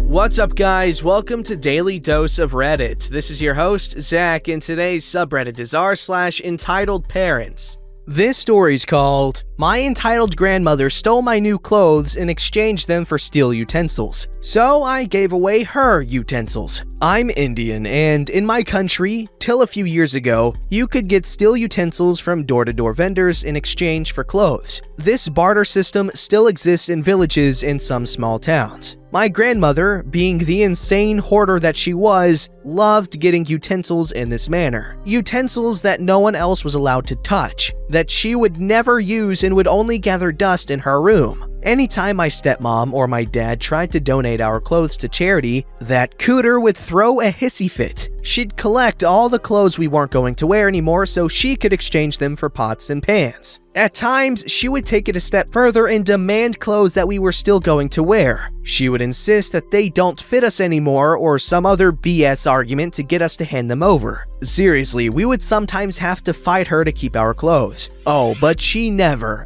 What's up, guys? Welcome to Daily Dose of Reddit. This is your host, Zach, and today's subreddit is r/EntitledParents. This story's called, "My entitled grandmother stole my new clothes and exchanged them for steel utensils, so I gave away her utensils." I'm Indian, and in my country, till a few years ago, you could get steel utensils from door-to-door vendors in exchange for clothes. This barter system still exists in villages in some small towns. My grandmother, being the insane hoarder that she was, loved getting utensils in this manner. Utensils that no one else was allowed to touch, that she would never use and would only gather dust in her room. Anytime my stepmom or my dad tried to donate our clothes to charity, that cooter would throw a hissy fit. She'd collect all the clothes we weren't going to wear anymore so she could exchange them for pots and pans. At times, she would take it a step further and demand clothes that we were still going to wear. She would insist that they don't fit us anymore or some other BS argument to get us to hand them over. Seriously, we would sometimes have to fight her to keep our clothes. Oh, but she never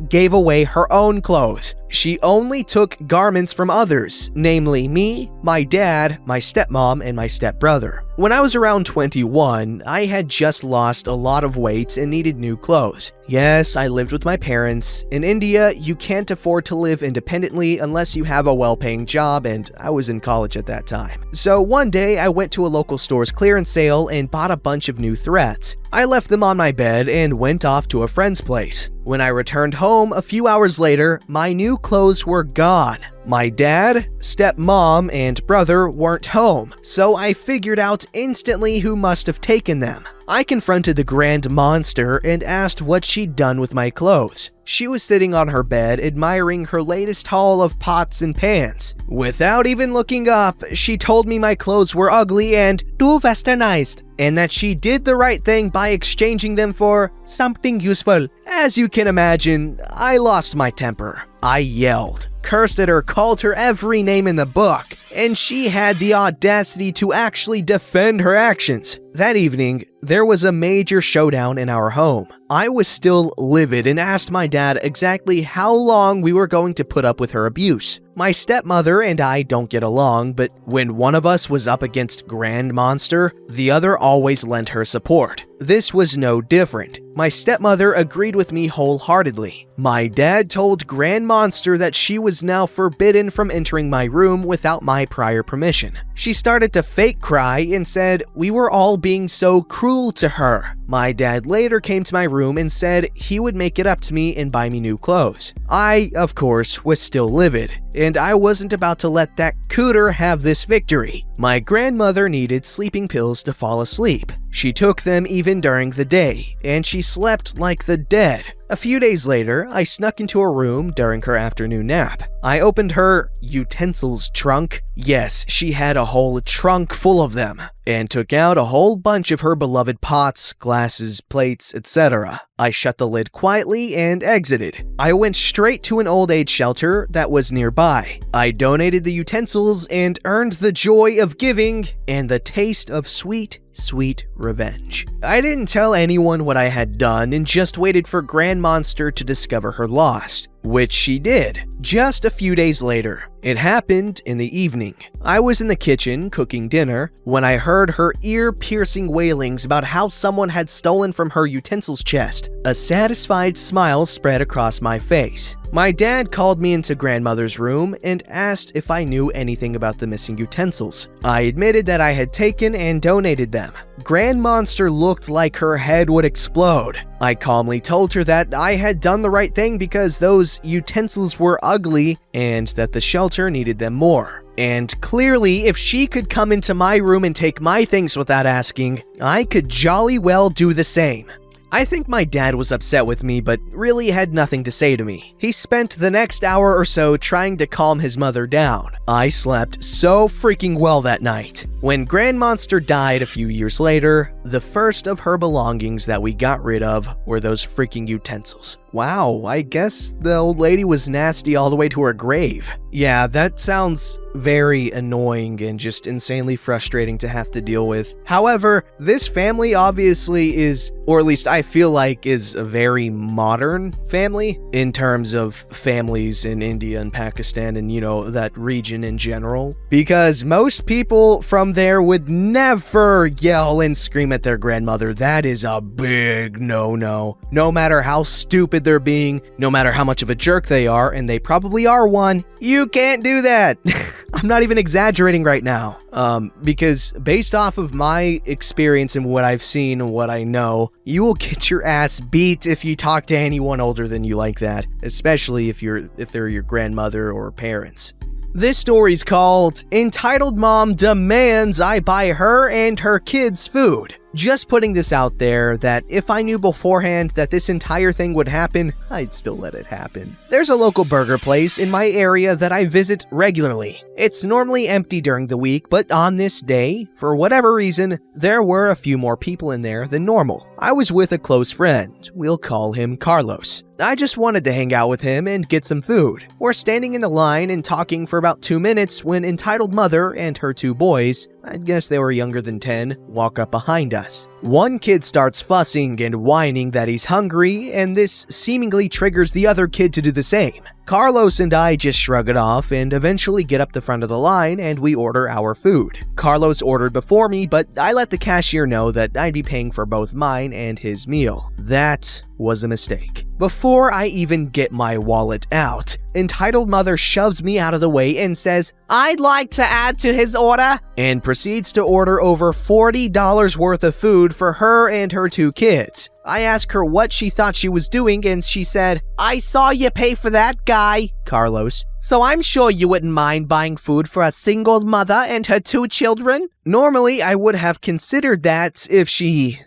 gave away her own clothes. She only took garments from others, namely me, my dad, my stepmom, and my stepbrother. When I was around 21, I had just lost a lot of weight and needed new clothes. Yes, I lived with my parents. In India, you can't afford to live independently unless you have a well-paying job, and I was in college at that time. So one day, I went to a local store's clearance sale and bought a bunch of new threads. I left them on my bed and went off to a friend's place. When I returned home a few hours later, my new clothes were gone. My dad, stepmom, and brother weren't home, so I figured out instantly who must have taken them. I confronted the grand monster and asked what she'd done with my clothes. She was sitting on her bed admiring her latest haul of pots and pans. Without even looking up, she told me my clothes were ugly and too westernized, and that she did the right thing by exchanging them for something useful. As you can imagine, I lost my temper. I yelled, cursed at her, called her every name in the book, and she had the audacity to actually defend her actions. That evening, there was a major showdown in our home. I was still livid and asked my dad exactly how long we were going to put up with her abuse. My stepmother and I don't get along, but when one of us was up against Grand Monster, the other always lent her support. This was no different. My stepmother agreed with me wholeheartedly. My dad told Grand Monster that she was now forbidden from entering my room without my prior permission. She started to fake cry and said we were all being so cruel to her. My dad later came to my room and said he would make it up to me and buy me new clothes. I, of course, was still livid, and I wasn't about to let that cooter have this victory. My grandmother needed sleeping pills to fall asleep. She took them even during the day, and she slept like the dead. A few days later, I snuck into her room during her afternoon nap. I opened her utensils trunk. Yes, she had a whole trunk full of them, and took out a whole bunch of her beloved pots, glasses, plates, etc. I shut the lid quietly and exited. I went straight to an old age shelter that was nearby. I donated the utensils and earned the joy of giving and the taste of sweet revenge. I didn't tell anyone what I had done and just waited for Grand Monster to discover her loss, which she did, just a few days later. It happened in the evening. I was in the kitchen cooking dinner when I heard her ear-piercing wailings about how someone had stolen from her utensils chest. A satisfied smile spread across my face. My dad called me into grandmother's room and asked if I knew anything about the missing utensils. I admitted that I had taken and donated them. Grand Monster looked like her head would explode. I calmly told her that I had done the right thing because those utensils were ugly and that the shelter needed them more. And clearly, if she could come into my room and take my things without asking, I could jolly well do the same. I think my dad was upset with me, but really had nothing to say to me. He spent the next hour or so trying to calm his mother down. I slept so freaking well that night. When Grand Monster died a few years later, The first of her belongings that we got rid of were those freaking utensils. Wow, I guess the old lady was nasty all the way to her grave. Yeah, that sounds very annoying and just insanely frustrating to have to deal with. However, this family obviously is, or at least I feel like is a very modern family in terms of families in India and Pakistan and, that region in general. Because most people from there would never yell and scream at their grandmother. That is a big no-no. No matter how stupid they're being, no matter how much of a jerk they are, and they probably are one, you can't do that. I'm not even exaggerating right now, because based off of my experience and what I've seen and what I know, you will get your ass beat if you talk to anyone older than you like that, especially if they're your grandmother or parents. This story's called Entitled Mom Demands I Buy Her and Her Kids Food. Just putting this out there that if I knew beforehand that this entire thing would happen, I'd still let it happen. There's a local burger place in my area that I visit regularly. It's normally empty during the week, but on this day, for whatever reason, there were a few more people in there than normal. I was with a close friend. We'll call him Carlos. I just wanted to hang out with him and get some food. We're standing in the line and talking for about 2 minutes when entitled mother and her 2 boys, I guess they were younger than 10, walk up behind us. One kid starts fussing and whining that he's hungry, and this seemingly triggers the other kid to do the same. Carlos and I just shrug it off and eventually get up the front of the line and we order our food. Carlos ordered before me, but I let the cashier know that I'd be paying for both mine and his meal. That was a mistake. Before I even get my wallet out, entitled mother shoves me out of the way and says, "I'd like to add to his order," and proceeds to order over $40 worth of food for her and her 2 kids. I asked her what she thought she was doing, and she said, "I saw you pay for that guy, Carlos, so I'm sure you wouldn't mind buying food for a single mother and her 2 children." Normally, I would have considered that if she,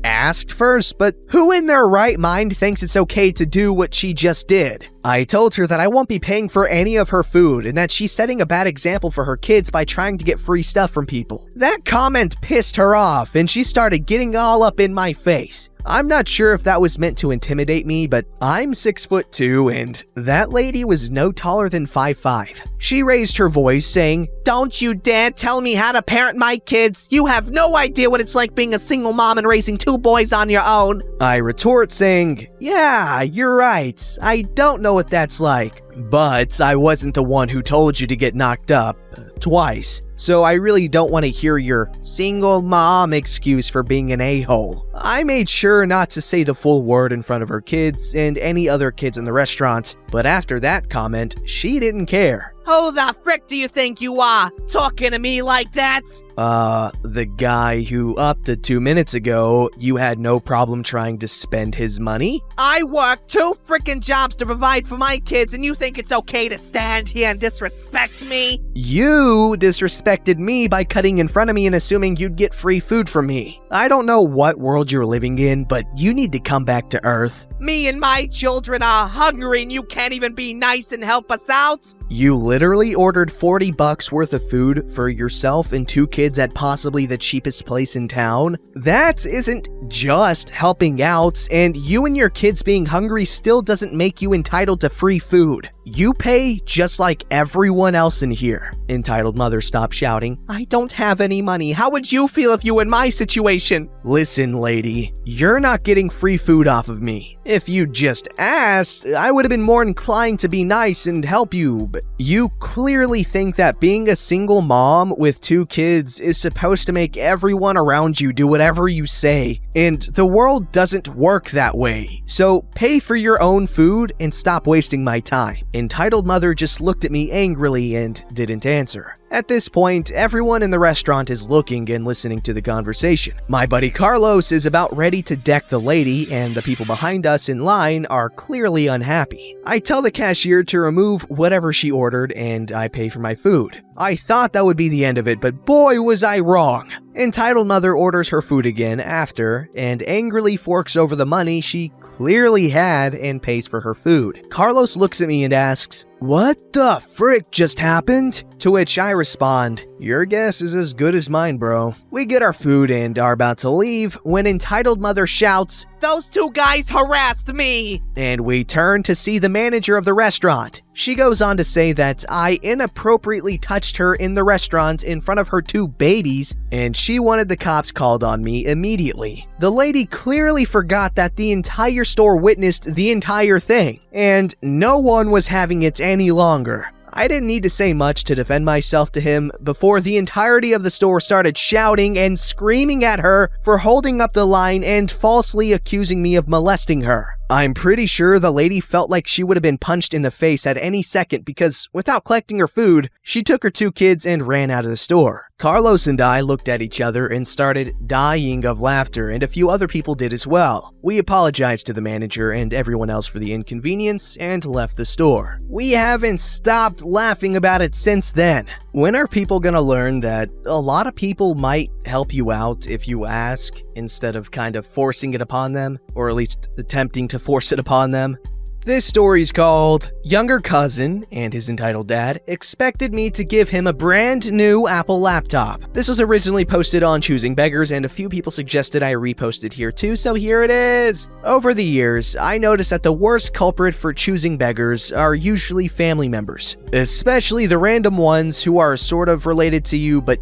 asked first, but who in their right mind thinks it's okay to do what she just did? I told her that I won't be paying for any of her food and that she's setting a bad example for her kids by trying to get free stuff from people. That comment pissed her off and she started getting all up in my face. I'm not sure if that was meant to intimidate me, but I'm 6'2" and that lady was no taller than 5'5". She raised her voice saying, "Don't you dare tell me how to parent my kids. You have no idea what it's like being a single mom and raising 2 boys on your own." I retort saying, "Yeah, you're right. I don't know what that's like. But I wasn't the one who told you to get knocked up twice. So I really don't want to hear your single mom excuse for being an a-hole." I made sure not to say the full word in front of her kids and any other kids in the restaurant, but after that comment, she didn't care. "Who the frick do you think you are, talking to me like that?" The guy who up to 2 minutes ago, you had no problem trying to spend his money? "I work 2 frickin' jobs to provide for my kids, and you think it's okay to stand here and disrespect me?" You disrespected me by cutting in front of me and assuming you'd get free food from me. I don't know what world you're living in, but you need to come back to Earth. "Me and my children are hungry and you can't even be nice and help us out?" You literally ordered $40 worth of food for yourself and 2 kids at possibly the cheapest place in town? That isn't just helping out, and you and your kids being hungry still doesn't make you entitled to free food. You pay just like everyone else in here. Entitled mother stopped shouting, "I don't have any money. How would you feel if you were in my situation?" Listen, lady, you're not getting free food off of me. If you just asked, I would have been more inclined to be nice and help you, but you clearly think that being a single mom with 2 kids is supposed to make everyone around you do whatever you say, and the world doesn't work that way. So pay for your own food and stop wasting my time. Entitled mother just looked at me angrily and didn't answer. At this point, everyone in the restaurant is looking and listening to the conversation. My buddy Carlos is about ready to deck the lady, and the people behind us in line are clearly unhappy. I tell the cashier to remove whatever she ordered and I pay for my food. I thought that would be the end of it, but boy was I wrong. Entitled mother orders her food again after, and angrily forks over the money she clearly had and pays for her food. Carlos looks at me and asks, "What the frick just happened?" To which I respond, "Your guess is as good as mine, bro." We get our food and are about to leave when entitled mother shouts, "Those two guys harassed me!" and we turn to see the manager of the restaurant. She goes on to say that I inappropriately touched her in the restaurant in front of her two babies, and she wanted the cops called on me immediately. The lady clearly forgot that the entire store witnessed the entire thing, and no one was having it any longer. I didn't need to say much to defend myself to him before the entirety of the store started shouting and screaming at her for holding up the line and falsely accusing me of molesting her. I'm pretty sure the lady felt like she would have been punched in the face at any second because, without collecting her food, she took her two kids and ran out of the store. Carlos and I looked at each other and started dying of laughter, and a few other people did as well. We apologized to the manager and everyone else for the inconvenience and left the store. We haven't stopped laughing about it since then. When are people gonna learn that a lot of people might help you out if you ask, instead of kind of forcing it upon them, or at least attempting to force it upon them? This story's called Younger Cousin and his entitled dad expected me to give him a brand new Apple laptop. This was originally posted on Choosing Beggars, and a few people suggested I repost it here too, so here it is. Over the years, I noticed that the worst culprit for choosing beggars are usually family members, especially the random ones who are sort of related to you, but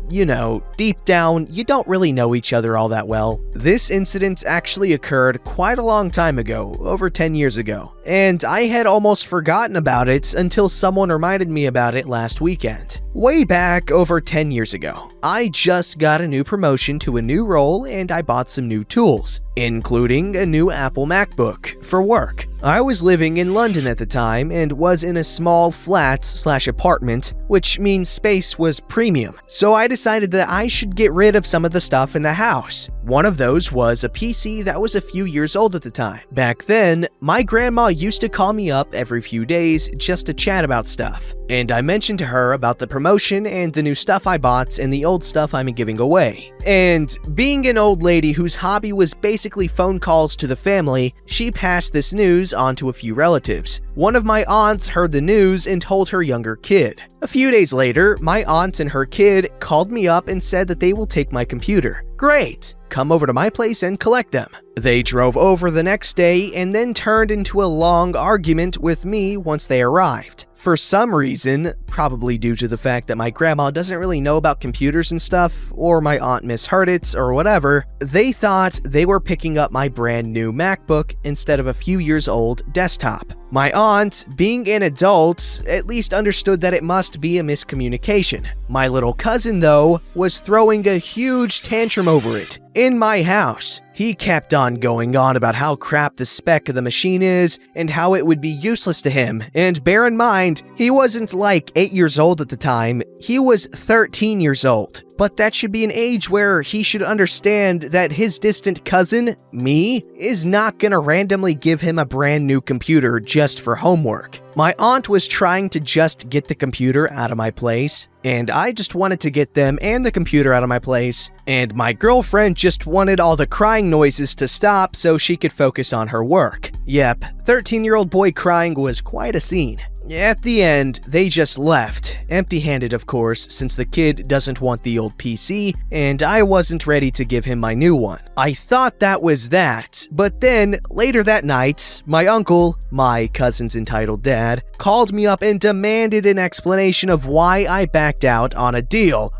deep down, you don't really know each other all that well. This incident actually occurred quite a long time ago, over 10 years ago, and I had almost forgotten about it until someone reminded me about it last weekend. Way back over 10 years ago, I just got a new promotion to a new role and I bought some new tools, including a new Apple MacBook for work. I was living in London at the time and was in a small flat/apartment, which means space was premium. So I decided that I should get rid of some of the stuff in the house. One of those was a PC that was a few years old at the time. Back then, my grandma used to call me up every few days just to chat about stuff. And I mentioned to her about the promotion and the new stuff I bought and the old stuff I'm giving away. And being an old lady whose hobby was basically phone calls to the family, she passed this news on to a few relatives. One of my aunts heard the news and told her younger kid. A few days later, my aunt and her kid called me up and said that they will take my computer. Great! Come over to my place and collect them. They drove over the next day and then turned into a long argument with me once they arrived. For some reason, probably due to the fact that my grandma doesn't really know about computers and stuff, or my aunt misheard it, or whatever, they thought they were picking up my brand new MacBook instead of a few years old desktop. My aunt, being an adult, at least understood that it must be a miscommunication. My little cousin, though, was throwing a huge tantrum over it in my house. He kept on going on about how crap the spec of the machine is and how it would be useless to him. And bear in mind, he wasn't like 8 years old at the time, he was 13 years old. But that should be an age where he should understand that his distant cousin, me, is not gonna randomly give him a brand new computer just for homework. My aunt was trying to just get the computer out of my place, and I just wanted to get them and the computer out of my place, and my girlfriend just wanted all the crying noises to stop so she could focus on her work. Yep, 13-year-old boy crying was quite a scene. At the end, they just left, empty-handed of course, since the kid doesn't want the old PC, and I wasn't ready to give him my new one. I thought that was that, but then, later that night, my uncle, my cousin's entitled dad, called me up and demanded an explanation of why I backed out on a deal.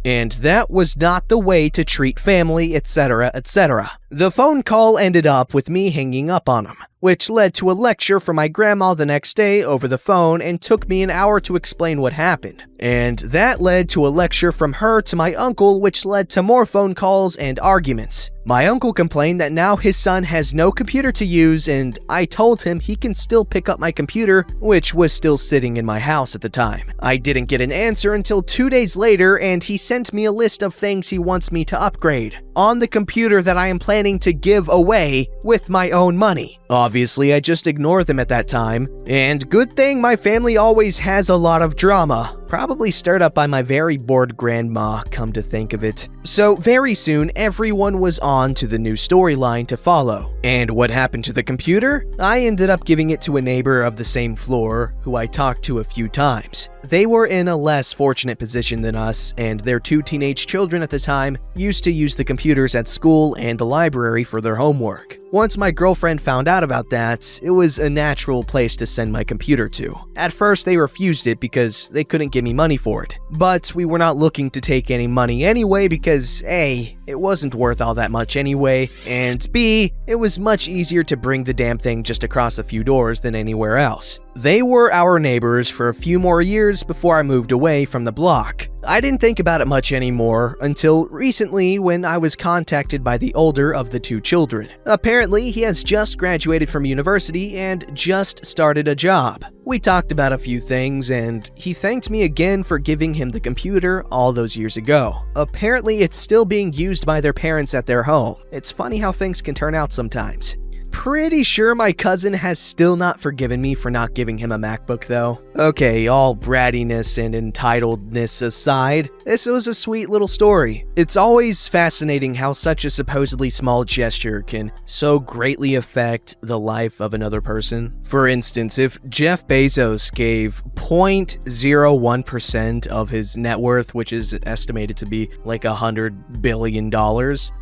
And that was not the way to treat family, etc., etc. The phone call ended up with me hanging up on him, which led to a lecture from my grandma the next day over the phone and took me an hour to explain what happened. And that led to a lecture from her to my uncle, which led to more phone calls and arguments. My uncle complained that now his son has no computer to use, and I told him he can still pick up my computer, which was still sitting in my house at the time. I didn't get an answer until 2 days later, and he sent me a list of things he wants me to upgrade on the computer that I am planning to give away with my own money. Obviously, I just ignored them at that time, and good thing my family always has a lot of drama. Probably stirred up by my very bored grandma, come to think of it. So very soon, everyone was on to the new storyline to follow. And what happened to the computer? I ended up giving it to a neighbor of the same floor, who I talked to a few times. They were in a less fortunate position than us, and their 2 teenage children at the time used to use the computers at school and the library for their homework. Once my girlfriend found out about that, it was a natural place to send my computer to. At first, they refused it because they couldn't give me money for it. But we were not looking to take any money anyway because A, it wasn't worth all that much anyway, and B, it was much easier to bring the damn thing just across a few doors than anywhere else. They were our neighbors for a few more years before I moved away from the block. I didn't think about it much anymore until recently when I was contacted by the older of the 2 children. Apparently, he has just graduated from university and just started a job. We talked about a few things and he thanked me again for giving him the computer all those years ago. Apparently, it's still being used by their parents at their home. It's funny how things can turn out sometimes. Pretty sure my cousin has still not forgiven me for not giving him a MacBook though. Okay, all brattiness and entitledness aside, this was a sweet little story. It's always fascinating how such a supposedly small gesture can so greatly affect the life of another person. For instance, if Jeff Bezos gave 0.01% of his net worth, which is estimated to be like $100 billion,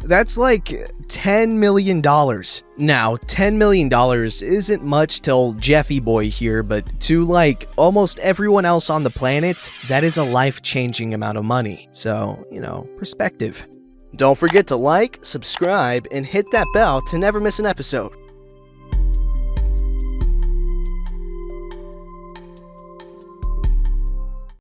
that's like $10 million. Now, $10 million isn't much to old Jeffy boy here, but to like almost everyone else on the planet, that is a life-changing amount of money. So, perspective. Don't forget to like, subscribe, and hit that bell to never miss an episode.